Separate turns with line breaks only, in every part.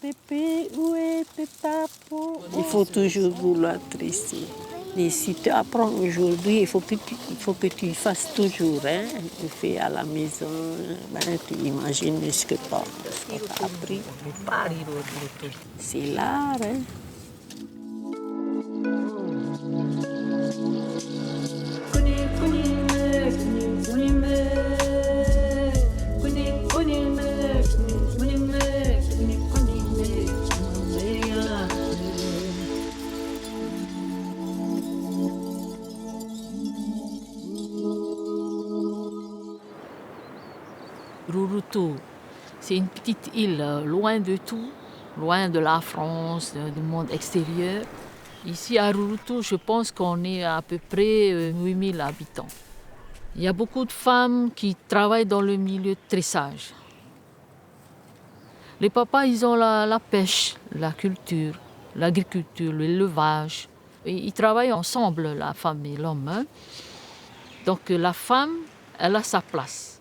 Pépé, où était ta peau? Il faut toujours vouloir tresser. Et si tu apprends aujourd'hui, il faut que tu fasses toujours. Hein? Tu fais à la maison, ben, tu imagines ce que tu as appris. C'est l'art. Hein?
Rurutu, c'est une petite île loin de tout, loin de la France, du monde extérieur. Ici à Rurutu, je pense qu'on est à peu près 8000 habitants. Il y a beaucoup de femmes qui travaillent dans le milieu de tressage. Les papas, ils ont la pêche, la culture, l'agriculture, l'élevage. Et ils travaillent ensemble, la femme et l'homme. Hein. Donc la femme, elle a sa place.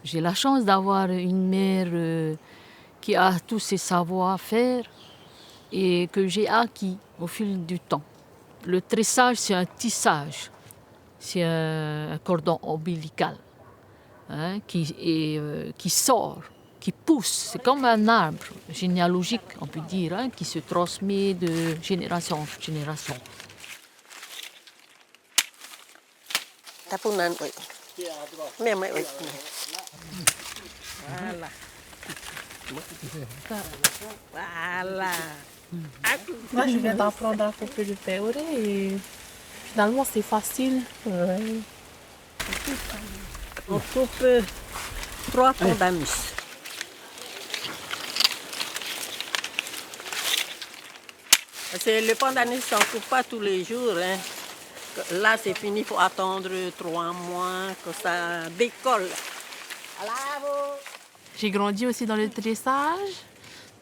J'ai la chance d'avoir une mère qui a tous ses savoir-faire et que j'ai acquis au fil du temps. Le tressage, c'est un tissage, c'est un cordon ombilical hein, qui sort, qui pousse. C'est comme un arbre généalogique, on peut dire, hein, qui se transmet de génération en génération.
Voilà. Voilà.
Moi, je viens d'apprendre à couper le peuré et finalement, c'est facile. Ouais.
On coupe 3 pandanus. Parce que le pandanus, on ne coupe pas tous les jours. Hein. Là, c'est fini, il faut attendre 3 mois que ça décolle.
J'ai grandi aussi dans le tressage.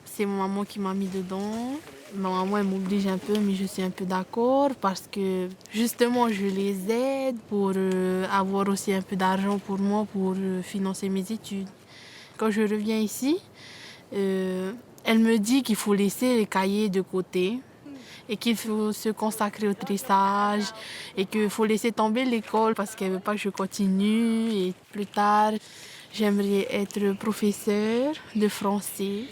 C'est ma maman qui m'a mis dedans. Ma maman, elle m'oblige un peu, mais je suis un peu d'accord parce que justement, je les aide pour avoir aussi un peu d'argent pour moi, pour financer mes études. Quand je reviens ici, elle me dit qu'il faut laisser les cahiers de côté et qu'il faut se consacrer au tressage et qu'il faut laisser tomber l'école parce qu'elle ne veut pas que je continue. Et plus tard, j'aimerais être professeure de français,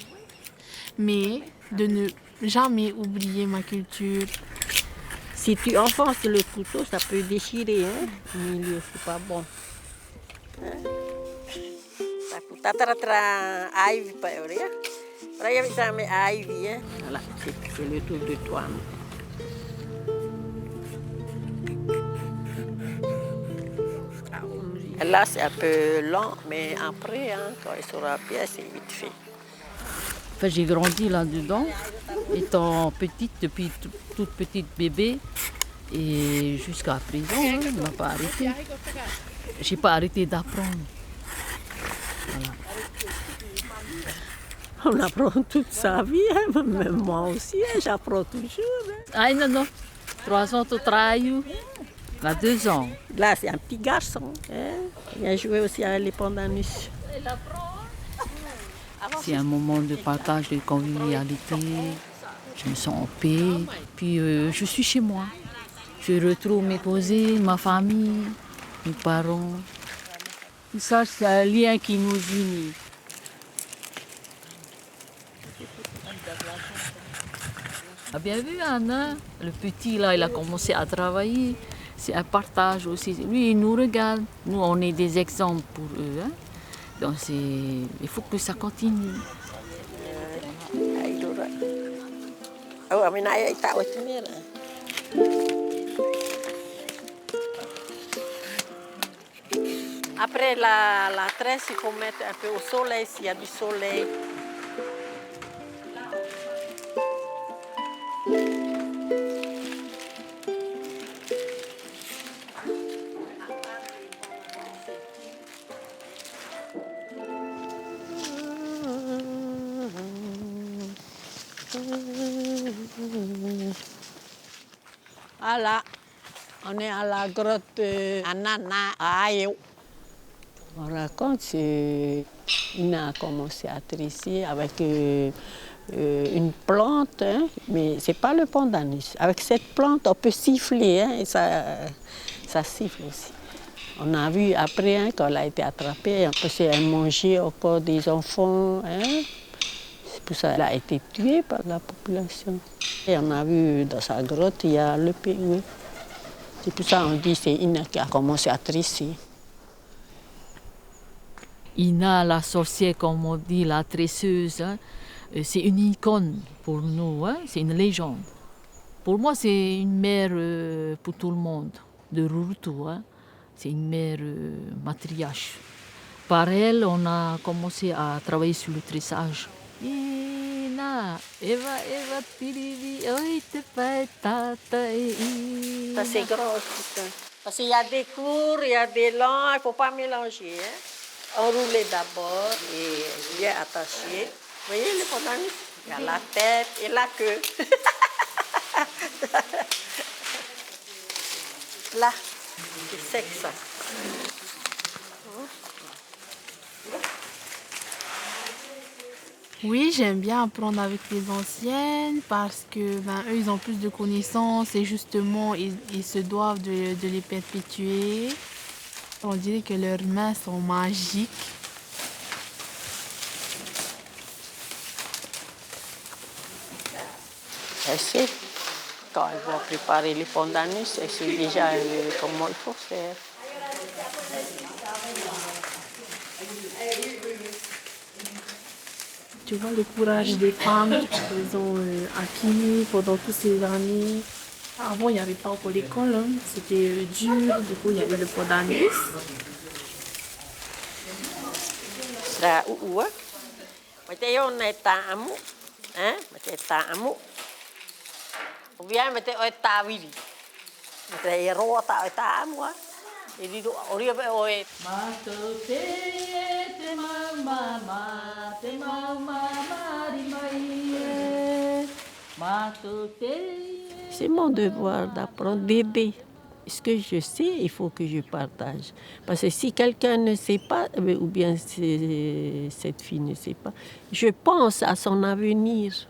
mais de ne jamais oublier ma culture.
Si tu enfonces le couteau, ça peut déchirer. Hein? Au milieu, c'est pas bon. Voilà, c'est le tour de toi. Là, c'est un peu lent, mais après, hein, quand il sera bien, c'est vite fait.
Enfin, j'ai grandi là-dedans, étant petite, depuis toute petite bébé, et jusqu'à présent, hein, on n'a pas arrêté. J'ai pas arrêté d'apprendre. Voilà.
On apprend toute sa vie, hein, même moi aussi, hein, j'apprends toujours. Hein.
Ah non, 3 ans, tu traio. Il a 2 ans.
Là, c'est un petit garçon. Hein. Il a joué aussi à les pandanus.
C'est un moment de partage, de convivialité. Je me sens en paix. Puis je suis chez moi. Je retrouve mes cousins, ma famille, mes parents. Tout ça, c'est un lien qui nous unit. Tu as bien vu Anna, le petit là, il a commencé à travailler. C'est un partage aussi. Lui, il nous regarde. Nous, on est des exemples pour eux. Hein? Donc, il faut que ça continue.
Après la tresse, il faut mettre un peu au soleil s'il y a du soleil. Voilà, on est à la grotte Anana à Ayo. On raconte, c'est Ina a commencé à tresser avec une plante, hein, mais ce n'est pas le pandanus. Avec cette plante, on peut siffler, hein, et ça siffle aussi. On a vu après, hein, quand elle a été attrapée, elle mangeait encore des enfants. Hein. C'est pour ça qu'elle a été tuée par la population. Et on a vu dans sa grotte, il y a le pingouin. C'est pour ça qu'on dit que c'est Ina qui a commencé à tresser.
Ina, la sorcière, comme on dit, la tresseuse, hein, c'est une icône pour nous, hein, c'est une légende. Pour moi, c'est une mère pour tout le monde, de Rurutu. Hein. C'est une mère matriarche. Par elle, on a commencé à travailler sur le tressage. Ina, Eva, tirivi, oi te paetata e Ina.
Ça, c'est grand aussi. Parce qu'il y a des courts, il y a des longs, il ne faut pas mélanger. Hein. Enrouler d'abord et bien attacher. Vous voyez les pandanus? Il y a la tête et la queue. Là, c'est sec ça.
Oui, j'aime bien apprendre avec les anciennes parce que eux, ils ont plus de connaissances et justement, ils se doivent de les perpétuer. On dirait que leurs mains sont magiques.
Elle sait, quand elle va préparer les pandanus, elle sait déjà comment il faut faire.
Tu vois le courage des femmes qu'elles ont acquis pendant toutes ces années. Avant, il n'y avait pas encore l'école, hein. C'était dur, du coup, il y avait le pandanus.
Là, où, hein? Macam on est tamu, hein? Macam tamu. Ou bien macam on est tawiri. Macam hero tak tamu, hein? Jadi tu orang apa orang. C'est mon devoir d'apprendre, d'aider. Ce que je sais, il faut que je partage. Parce que si quelqu'un ne sait pas, ou bien cette fille ne sait pas, je pense à son avenir.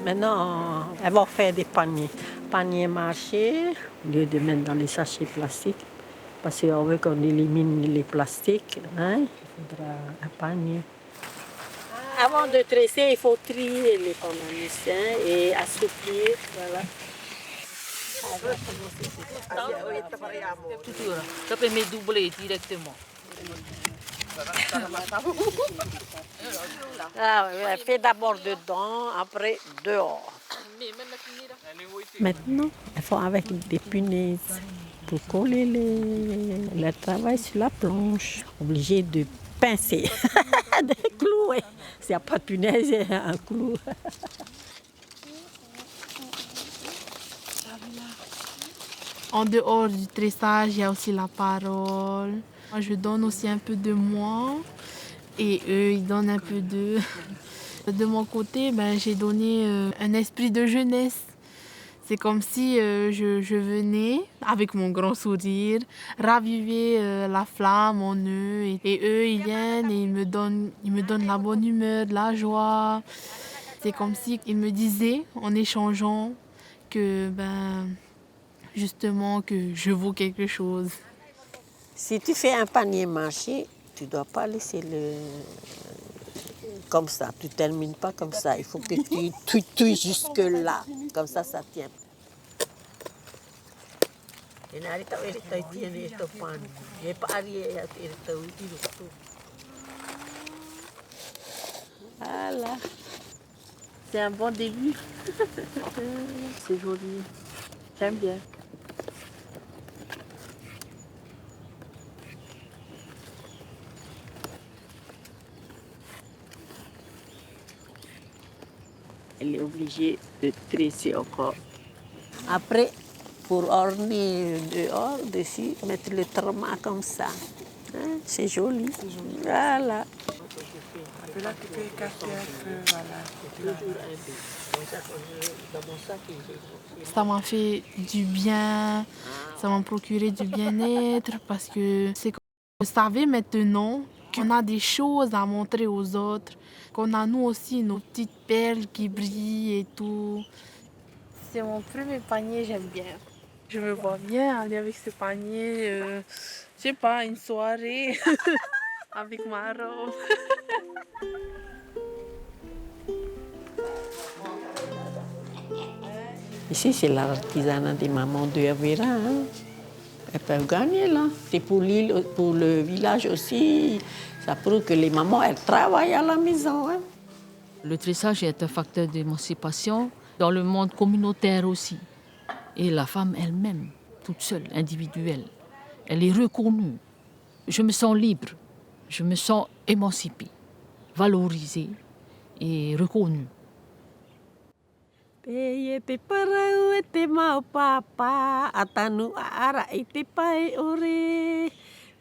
Maintenant, elles vont faire des paniers. Paniers mâchés, au lieu de mettre dans les sachets plastiques. Parce qu'on veut qu'on élimine les plastiques, hein, il faudra un panier. Avant de tresser, il faut trier les pandanus et assouplir. Voilà.
Ça permet de doubler directement.
Ah, fait d'abord dedans, après dehors. Maintenant, il faut avec des punaises pour coller le travail sur la planche. Obligé de pincer, de clouer. S'il n'y a pas de punaise, il y a un clou.
En dehors du tressage, il y a aussi la parole. Moi, je donne aussi un peu de moi et eux, ils donnent un peu d'eux. De mon côté, j'ai donné un esprit de jeunesse. C'est comme si je venais, avec mon grand sourire, raviver la flamme en eux. Et eux, ils viennent et ils me donnent la bonne humeur, de la joie. C'est comme s'ils me disaient, en échangeant, que justement, que je vaux quelque chose.
Si tu fais un panier mâché, tu ne dois pas laisser comme ça. Tu ne termines pas comme ça. Il faut que tu touilles jusque là. Comme ça tient. Voilà.
C'est un bon début. C'est joli. J'aime bien.
Elle est obligée de tresser encore. Après, pour orner dehors, dessus, mettre le trauma comme ça. Hein, c'est joli. Voilà.
Là, tu peux écarter un peu, voilà. Ça m'a fait du bien, ça m'a procuré du bien-être parce que c'est comme je savais maintenant qu'on a des choses à montrer aux autres, qu'on a nous aussi nos petites perles qui brillent et tout. C'est mon premier panier, j'aime bien. Je me vois bien aller avec ce panier, je sais pas, une soirée avec ma robe.
Ici, c'est l'artisanat des mamans de Avera. Hein. Elles peuvent gagner là. C'est pour l'île, pour le village aussi. Ça prouve que les mamans, elles travaillent à la maison. Hein.
Le tressage est un facteur d'émancipation dans le monde communautaire aussi. Et la femme elle-même, toute seule, individuelle, elle est reconnue. Je me sens libre, je me sens émancipée, valorisée et reconnue.
Te te parau e te mau papa, atanu ara e te pai ore,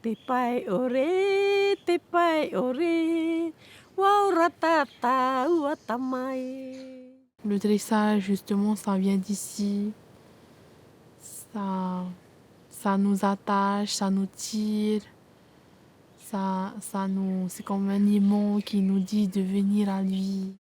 te pai ore, te pai ore, wau ratata ua tamai.
Le dressage, justement, ça vient d'ici. Ça nous attache, ça nous tire. C'est comme un aimant qui nous dit de venir à lui.